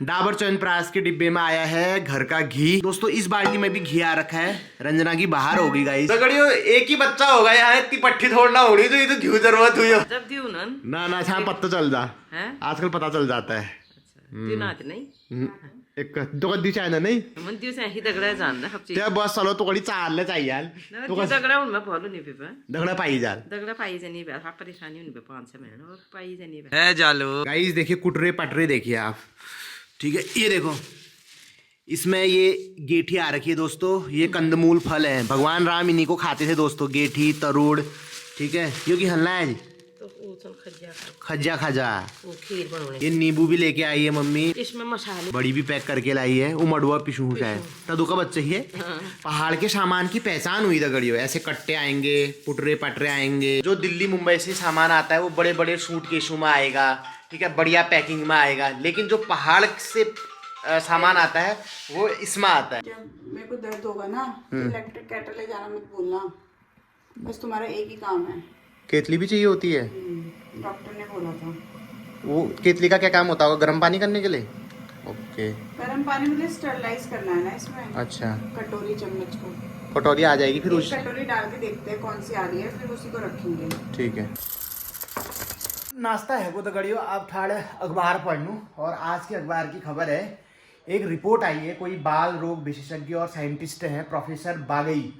डाबर च्यवनप्राश के डिब्बे में आया है घर का घी। दोस्तों इस बाल्टी में भी घी आ रखा है। रंजना की बाहर हो गई गाइस। दगड़ियो एक ही बच्चा होगा यहाँ, इतनी पट्टी थोड़ना होनी तो ये तो घी जरूरत हुई हो। जब दियो ना ना छा पता चल जा है आजकल पता चल जाता है। दियो ना नहीं एक दो दी चाहे ना नहीं मन दियो से ही दगड़ा जानदा सब चीज ते बस चलो तो कड़ी चाल ले चाहिए यार तो दगड़ा उन में बोलो नहीं पे दगड़ा पाई जाल दगड़ा पाई जानी बे आप परेशानी उन पे 5-6 महीने और पाई जानी बे है जालो। गाइस देखिए कुटरे पटरे देखिए आप, ठीक है। ये देखो इसमें ये गेठी आ रखी है दोस्तों। ये कंदमूल फल है, भगवान राम इन्हीं को खाते थे दोस्तों, गेठी तरुड़, ठीक है। क्योंकि हल्ला है तो वो चल खज्जा खजा। वो खीर बनवाने ये नींबू भी लेके आई है मम्मी, इसमें मसाले बड़ी भी पैक करके लाई है। वो मडुआ पिशू है तदू का बच्चा ही है। पहाड़ के सामान की पहचान हुई दगड़ियो। ऐसे कट्टे आएंगे, पुटरे पटरे आएंगे। जो दिल्ली मुंबई से सामान आता है वो बड़े बड़े सूटकेसों में आएगा, ठीक है, बढ़िया पैकिंग में आएगा। लेकिन जो पहाड़ से सामान आता है वो इसमें आता है। जब मेरे को दर्द होगा ना तो इलेक्ट्रिक केटल ले जाना मत भूलना, बस तुम्हारा एक ही काम है। केतली भी चाहिए होती है, डॉक्टर ने बोला था। वो केतली का क्या काम होता होगा? गर्म पानी करने के लिए? ओके, गर्म पानी में स्टरलाइज करना है ना इसमें। अच्छा, कटोरी चम्मच को कटोरी आ जाएगी फिर उस कटोरी डाल के देखते हैं कौन सी आ रही है, फिर उसी को रखेंगे। ठीक है। नाश्ता है वो दगड़ियो। अब ठाड़े अखबार पढ़ लूँ और आज की अखबार की खबर है, एक रिपोर्ट आई है। कोई बाल रोग विशेषज्ञ और साइंटिस्ट हैं प्रोफेसर बागई,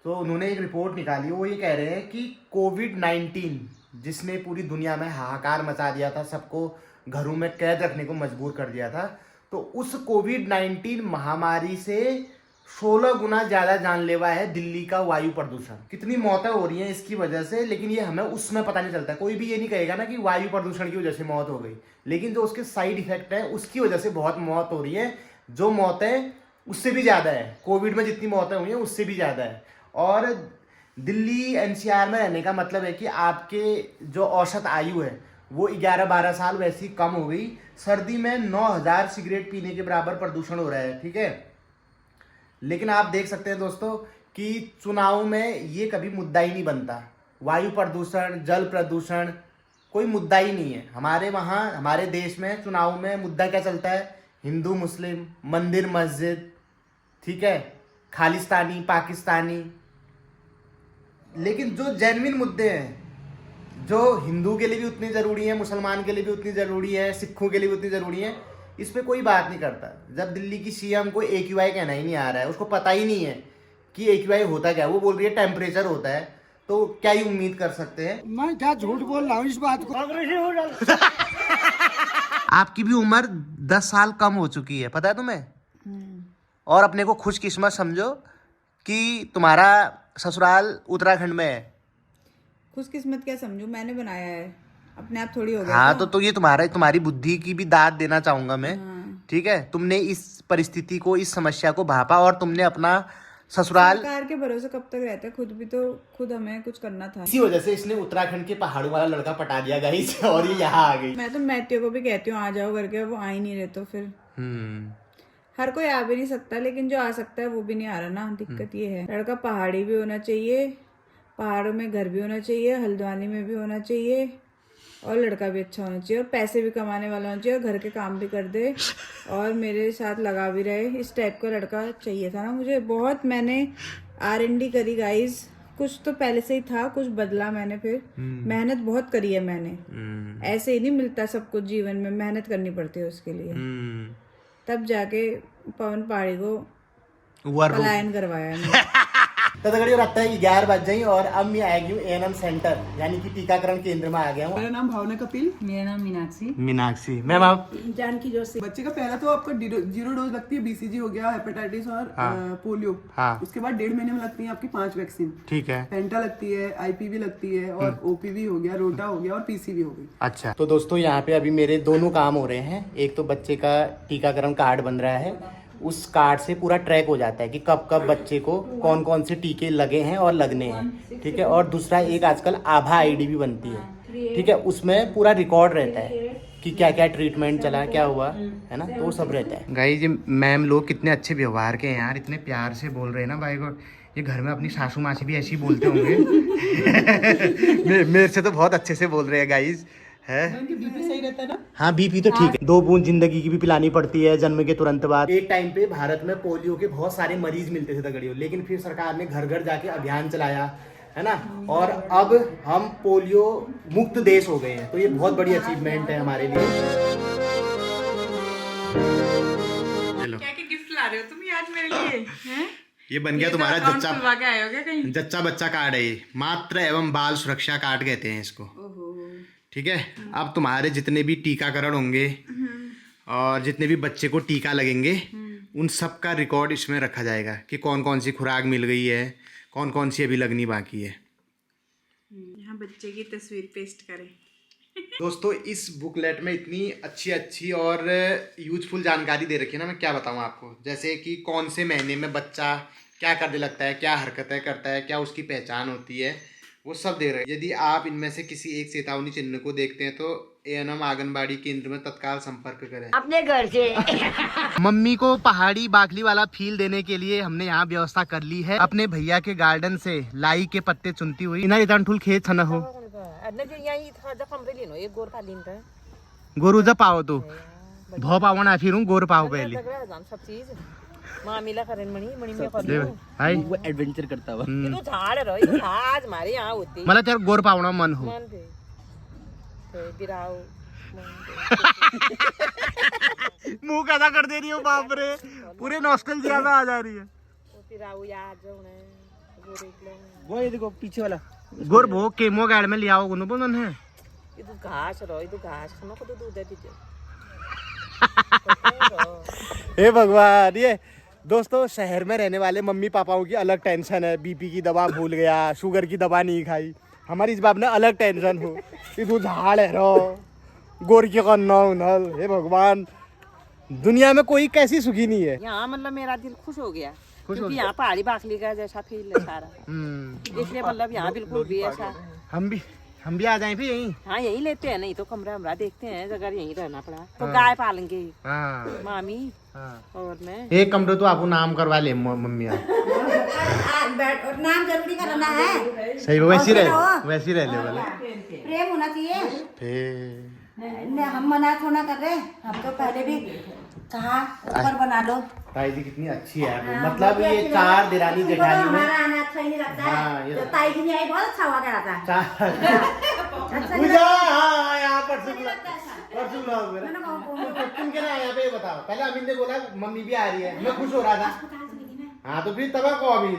तो उन्होंने एक रिपोर्ट निकाली। वो ये कह रहे हैं कि कोविड-19 जिसने पूरी दुनिया में हाहाकार मचा दिया था, सबको घरों में कैद रखने को मजबूर कर दिया था, तो उस कोविड-19 महामारी से 16 गुना ज़्यादा जानलेवा है दिल्ली का वायु प्रदूषण। कितनी मौतें हो रही हैं इसकी वजह से, लेकिन ये हमें उसमें पता नहीं चलता। कोई भी ये नहीं कहेगा ना कि वायु प्रदूषण की वजह से मौत हो गई, लेकिन जो उसके साइड इफेक्ट है उसकी वजह से बहुत मौत हो रही है। जो मौतें उससे भी ज़्यादा है, कोविड में जितनी मौतें हुई हैं उससे भी ज़्यादा है। और दिल्ली एनसीआर में रहने का मतलब है कि आपके जो औसत आयु है वो 11-12 साल वैसी कम हो गई। सर्दी में 9000 सिगरेट पीने के बराबर प्रदूषण हो रहा है, ठीक है। लेकिन आप देख सकते हैं दोस्तों कि चुनाव में ये कभी मुद्दा ही नहीं बनता। वायु प्रदूषण, जल प्रदूषण कोई मुद्दा ही नहीं है। हमारे वहाँ हमारे देश में चुनाव में मुद्दा क्या चलता है? हिंदू मुस्लिम, मंदिर मस्जिद, ठीक है, खालिस्तानी पाकिस्तानी। लेकिन जो जेन्युइन मुद्दे हैं, जो हिंदू के लिए भी उतनी ज़रूरी है, मुसलमान के लिए भी उतनी ज़रूरी है, सिखों के लिए भी उतनी ज़रूरी है, इस पे कोई बात नहीं करता। जब दिल्ली की सीएम को AQI कहना ही नहीं आ रहा है, उसको पता ही नहीं है कि AQI होता क्या है, वो बोल रही है टेम्परेचर होता है, तो क्या ही उम्मीद कर सकते हैं। मैं क्या झूठ बोल रहा हूँ इस बात को। आपकी भी उम्र 10 साल कम हो चुकी है, पता है तुम्हें? और अपने को खुशकिस्मत समझो कि तुम्हारा ससुराल उत्तराखंड में है। खुशकिस्मत क्या समझू, मैंने बनाया है, अपने आप थोड़ी हो गया। हाँ तो ये तुम्हारी बुद्धि की भी दाद देना चाहूंगा मैं, ठीक है। तुमने इस परिस्थिति को, इस समस्या को भापा और तुमने अपना ससुराल। सरकार के भरोसे कब तक रहते हैं, खुद हमें कुछ करना था। इसी वजह से इसने उत्तराखंड के पहाड़ों वाला लड़का पटा दिया गाइस और ये यहाँ आ गई। मैं तो मैत्यो को भी कहती हूँ आ जाओ करके, वो आ ही नहीं रहे। तो फिर हर कोई आ भी नहीं सकता, लेकिन जो आ सकता है वो भी नहीं आ रहा ना। दिक्कत ये है। लड़का पहाड़ी भी होना चाहिए, पहाड़ों में घर भी होना चाहिए, हल्द्वानी में भी होना चाहिए, और लड़का भी अच्छा होना चाहिए, और पैसे भी कमाने वाला होना चाहिए, और घर के काम भी कर दे और मेरे साथ लगा भी रहे। इस टाइप का लड़का चाहिए था ना मुझे। बहुत मैंने R&D करी गाइस, कुछ तो पहले से ही था, कुछ बदला मैंने, फिर मेहनत बहुत करी है मैंने। ऐसे ही नहीं मिलता सब कुछ जीवन में, मेहनत करनी पड़ती है उसके लिए। तब जाके पवन पहाड़ी को पलायन करवाया मैंने। तो दगड़ियों रखता है कि 11 बज गई और अब मैं आ गई हूँ ANM सेंटर यानी कि टीकाकरण केंद्र में आ गया हूँ। मेरा नाम भावना कपिल। मेरा नाम मीनाक्षी। मैम आप? जानकी जोशी। बच्चे का पहला तो आपका 0 डोज लगती है, BCG हो गया, हेपेटाइटिस और पोलियो। उसके बाद 1.5 महीने में लगती है आपकी 5 वैक्सीन, ठीक है। पेंटा लगती है, IPV लगती है, और OPV हो गया, रोटा हो गया, और PCV हो गई। अच्छा, तो दोस्तों यहाँ पे अभी मेरे दोनों काम हो रहे हैं। एक तो बच्चे का टीकाकरण कार्ड बन रहा है, उस कार्ड से पूरा ट्रैक हो जाता है कि कब कब बच्चे को कौन कौन से टीके लगे हैं और लगने हैं, ठीक है। और दूसरा एक आजकल आभा ID भी बनती है, ठीक है, उसमें पूरा रिकॉर्ड रहता है कि क्या क्या ट्रीटमेंट चला, क्या हुआ, है ना, तो वो सब रहता है। गाइस ये मैम लोग कितने अच्छे व्यवहार के हैं यार, इतने प्यार से बोल रहे हैं ना भाई को। ये घर में अपनी सासू माँ से भी ऐसे ही बोलते होंगे। मेरे से तो बहुत अच्छे से बोल रहे हैं गाइस, है। उनकी बीपी सही रहता है ना। हाँ बीपी तो ठीक है। 2 बूंद जिंदगी की भी पिलानी पड़ती है जन्म के तुरंत बाद। एक टाइम पे भारत में पोलियो के बहुत सारे मरीज मिलते थे दगड़ियों, लेकिन फिर सरकार ने घर घर जाके अभियान चलाया है ना, और अब हम पोलियो मुक्त देश हो गए हैं। तो ये बहुत बड़ी अचीवमेंट है हमारे लिए। क्या क्या गिफ्ट ला रहे हो तुम आज मेरे लिए हैं? ये बन गया तुम्हारा अकाउंट जच्चा खुलवा के आए हो क्या कहीं? जच्चा बच्चा कार्ड है ये। मात्र एवं बाल सुरक्षा कार्ड कहते हैं इसको। ठीक है, अब तुम्हारे जितने भी टीकाकरण होंगे और जितने भी बच्चे को टीका लगेंगे उन सब का रिकॉर्ड इसमें रखा जाएगा कि कौन कौन सी खुराक मिल गई है, कौन कौन सी अभी लगनी बाकी है। यहाँ बच्चे की तस्वीर पेस्ट करें। दोस्तों इस बुकलेट में इतनी अच्छी अच्छी और यूजफुल जानकारी दे रखी है ना, मैं क्या बताऊँ आपको। जैसे कि कौन से महीने में बच्चा क्या करने लगता है, क्या हरकतें करता है, क्या उसकी पहचान होती है, वो सब दे रहे हैं। यदि आप इनमें से किसी एक चेतावनी चिन्ह को देखते हैं तो एएनएम आंगनबाड़ी केंद्र में तत्काल संपर्क करें अपने घर से। मम्मी को पहाड़ी बाखली वाला फील देने के लिए हमने यहाँ व्यवस्था कर ली है। अपने भैया के गार्डन से लाई के पत्ते चुनती हुई इना इतना ठुल खेत छना हो गोरू जब पाओ तो भौ पावन आ फिर गोर पाओ पहले सब चीज मामीला करें मणि में कर हाय वो एडवेंचर करता हुआ ये तो झाड़ रहो, ये आज हमारे यहाँ होती मतलब तेरा गोर पावना मन हो। मन पे बिराओ मुंह कैसा कर दे रही हो बाप रे, पूरे नॉस्टैल्जिया में आ जा रही है। बिराओ याद जो ने वो देख लो, वो ये देखो पीछे वाला गोर भोग केमो गाड़ में ले आओ गुनो बोलन है। ये तो घास रहो, ये तो घास खाना को तो दूध दे दीजिए। हे भगवान, ये दोस्तों शहर में रहने वाले मम्मी पापाओं की अलग टेंशन है। बीपी की दवा भूल गया, शुगर की दवा नहीं खाई। हमारी इस बाप ने अलग टेंशन हो कि तू झाड़ है रो गोर की करना उनल। हे भगवान, दुनिया में कोई कैसी सुखी नहीं है। यहाँ मतलब मेरा दिल खुश हो गया क्योंकि यहाँ पहाड़ी बाखली का जैसा फील है सारा, इसलिए मतलब यहाँ बिल्कुल भी ऐसा। हम भी आ जाएं फिर यहीं। हाँ यही लेते हैं, नहीं तो कमरा हमरा देखते हैं, अगर यहीं रहना पड़ा तो गाय पालेंगे मामी और मैं। एक कमरे तो आपको नाम करवा ले मम्मी। नाम जरूरी करना है। सही वैसी रह ले वाला प्रेम होना चाहिए। हम मना थोड़ा कर रहे, हम तो पहले भी कहा ऊपर बना लो। ताई जी कितनी अच्छी है, मतलब ये 4 दिरानी जेठानी में हमारा आना अच्छा ही लगता है। तो ताई जी आई बहुत अच्छा हुआ क्या था। यहाँ तुम क्या यहाँ पे बताओ। पहले अमीन ने बोला मम्मी भी आ रही है, मैं खुश हो रहा था। हाँ तो फिर तब को अभी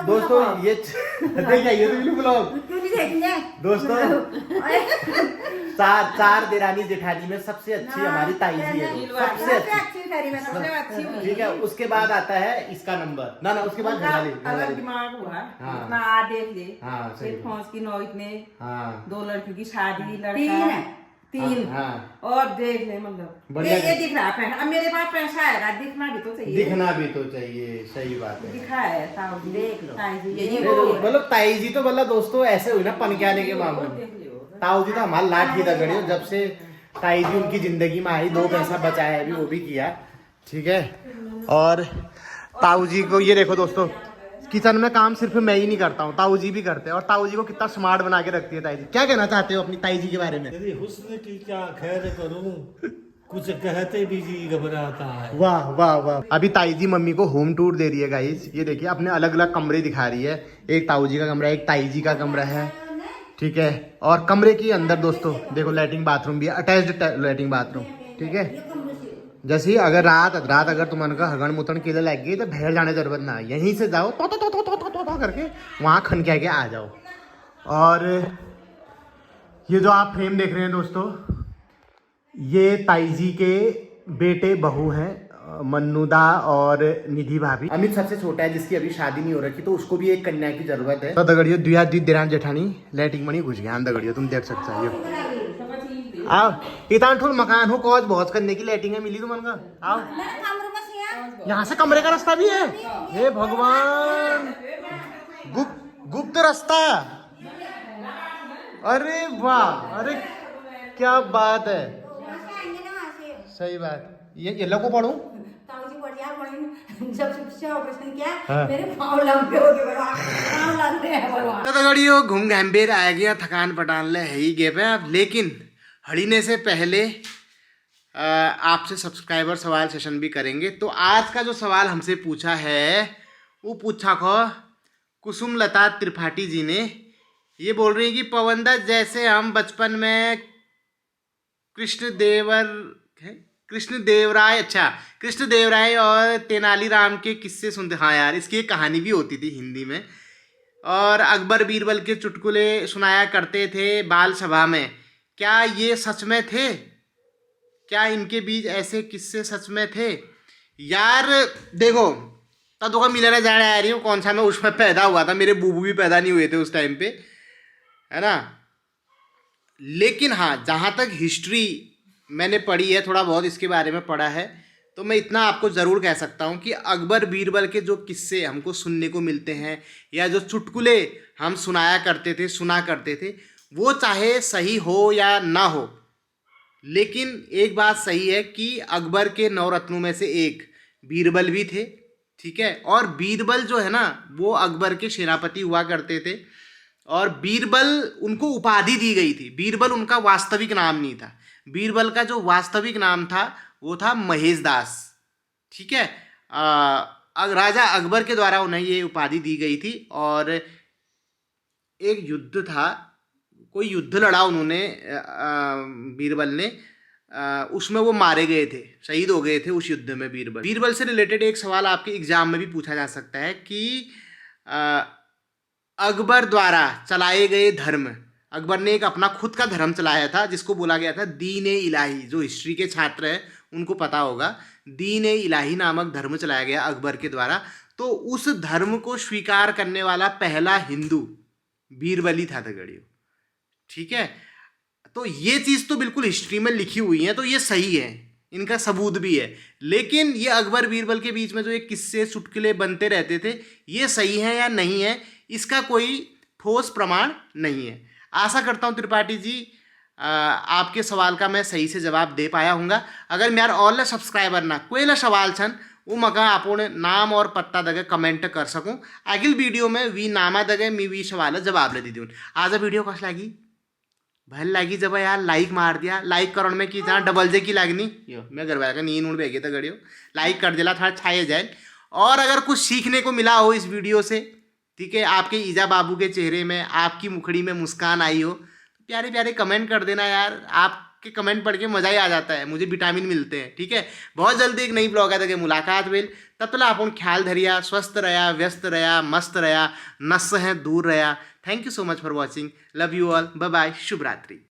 दोस्तों ये देखिए क्यों नहीं देखेंगे दोस्तों। 4 दिरानी जेठानी में सबसे अच्छी हमारी ताई जी है, सबसे अच्छी। ठीक है, उसके बाद आता है इसका नंबर ना उसके बाद दिमाग हुआ इतना देख ले। हाँ फौज की नौकरी में हाँ 2 लड़कियों की शादी, लड़का 3 और देख ले मतलब ये दिख रहा है। अब मेरे पास पैसा है, दिखना भी तो चाहिए। सही बात है, दिखा है देख लो। मतलब ताई जी तो मतलब दोस्तों ऐसे हुई ना पनक्याने के मामले में। ताऊ जी तो हमारा लाठ ही दगड़े, जब से ताई जी उनकी जिंदगी में आई 2 पैसा बचाया अभी वो भी किया। ठीक है, और ताऊ जी को ये देखो दोस्तों, किचन में काम सिर्फ मैं ही नहीं करता हूँ, ताऊ जी भी करते हैं। और ताऊ जी को कितना स्मार्ट बना के रखती है ताई जी। क्या कहना चाहते हो अपनी ताई जी के बारे में? हुस्न की क्या खैर करूं, कुछ कहते भी जी घबराता है। वाह वाह वाह। अभी ताई जी मम्मी को होम टूर दे रही है गाइस। ये देखिए अपने अलग अलग कमरे दिखा रही है। एक ताऊ जी का कमरा है, एक ताई जी का कमरा है। ठीक है, और कमरे के अंदर दोस्तों देखो लैट्रिन बाथरूम भी है, अटैच्ड लैट्रिन बाथरूम। ठीक है, जैसे अगर रात अगर तुम्हारे का हगन मुतन के लिए लग गई तो बाहर जाने की जरूरत ना है, यहीं से जाओ तो करके वहाँ खन के आ जाओ। और ये जो आप फ्रेम देख रहे हैं दोस्तों, ये ताई जी के बेटे बहू हैं, मन्नूदा और निधि भाभी। अमित सबसे छोटा है जिसकी अभी शादी नहीं हो रखी, तो उसको भी एक कन्या की जरूरत है। तो दगड़ियो दुया दिरान जेठानी लैटिंग मनी घुस गया दगड़ियो, तुम देख सकते हो। आओ इतना ठुल मकान हो, कौज बहुत करने की लाइटिंग मिली तुम का। आओ यहाँ से कमरे का रास्ता भी है। हे भगवान, गुप्त रास्ता। अरे वाह, अरे क्या बात है। सही बात। ये को पढ़ू जब से ऑपरेशन किया मेरे पाँव लंबे हो गए, पाँव लग रहे हैं भगवान। तो गड़ियों घूम गंभीर आ गया, थकान पटान ले है ही गेप है अब। लेकिन हड़ीने से पहले आपसे सब्सक्राइबर सवाल सेशन भी करेंगे। तो आज का जो सवाल हमसे पूछा है वो पूछा को कुसुम लता त्रिपाठी जी ने। ये बोल रही है कि पवनदा, जैसे हम बचपन में कृष्णदेवराय और तेनालीराम के किस्से सुनते, हाँ यार इसकी एक कहानी भी होती थी हिंदी में, और अकबर बीरबल के चुटकुले सुनाया करते थे बाल सभा में। क्या ये सच में थे? क्या इनके बीच ऐसे किस्से सच में थे? यार देखो, तब तो मिलने जाने आ रही हूँ, कौन सा मैं उसमें पैदा हुआ था, मेरे बूबू भी पैदा नहीं हुए थे उस टाइम पे, है ना। लेकिन हाँ, जहाँ तक हिस्ट्री मैंने पढ़ी है, थोड़ा बहुत इसके बारे में पढ़ा है, तो मैं इतना आपको ज़रूर कह सकता हूँ कि अकबर बीरबल के जो किस्से हमको सुनने को मिलते हैं या जो चुटकुले हम सुना करते थे, वो चाहे सही हो या ना हो, लेकिन एक बात सही है कि अकबर के 9 रत्नों में से एक बीरबल भी थे, ठीक है। और बीरबल जो है ना, वो अकबर के सेनापति हुआ करते थे, और बीरबल उनको उपाधि दी गई थी। बीरबल उनका वास्तविक नाम नहीं था। बीरबल का जो वास्तविक नाम था वो था महेश दास, ठीक है। राजा अकबर के द्वारा उन्हें ये उपाधि दी गई थी। और एक युद्ध था, कोई युद्ध लड़ा उन्होंने, बीरबल ने, उसमें वो मारे गए थे, शहीद हो गए थे उस युद्ध में बीरबल से रिलेटेड एक सवाल आपके एग्जाम में भी पूछा जा सकता है कि अकबर द्वारा चलाए गए धर्म, अकबर ने एक अपना खुद का धर्म चलाया था जिसको बोला गया था दीन-ए इलाही। जो हिस्ट्री के छात्र हैं उनको पता होगा, दीन-ए इलाही नामक धर्म चलाया गया अकबर के द्वारा। तो उस धर्म को स्वीकार करने वाला पहला हिंदू बीरबल ही था दगड़ियों, ठीक है। तो ये चीज़ तो बिल्कुल हिस्ट्री में लिखी हुई है, तो ये सही है, इनका सबूत भी है। लेकिन ये अकबर बीरबल के बीच में जो ये किस्से चुटकुले बनते रहते थे, ये सही है या नहीं है, इसका कोई ठोस प्रमाण नहीं है। आशा करता हूँ त्रिपाठी जी आपके सवाल का मैं सही से जवाब दे पाया हूँगा। अगर मेरा और सब्सक्राइबर ना कोई सवाल छन वो मका आपने नाम और पत्ता दगे कमेंट कर सकूँ, अगिल वीडियो में वी नामा दगे मी वी सवाल जवाब ले दी दूँ। आज वीडियो कस लगी भल लगी जब यार लाइक मार दिया, लाइक करण में की जहाँ डबल जे की लागनी यो मैं घर वाला का नींद उड़ बेगे तो गड़ियो लाइक कर दिला थोड़ा छाए जाए। और अगर कुछ सीखने को मिला हो इस वीडियो से, ठीक है, आपके ईजा बाबू के चेहरे में, आपकी मुखड़ी में मुस्कान आई हो, तो प्यारे प्यारे कमेंट कर देना यार। आपके कमेंट पढ़ के मज़ा ही आ जाता है, मुझे विटामिन मिलते हैं, ठीक है। बहुत जल्दी एक नई ब्लॉग आते मुलाकात भेल, तब तक अपन ख्याल धरिया, स्वस्थ रहा, व्यस्त रहा, मस्त रहा, नस है दूर रहा। Thank you so much for watching, love you all, bye bye, शुभ रात्रि।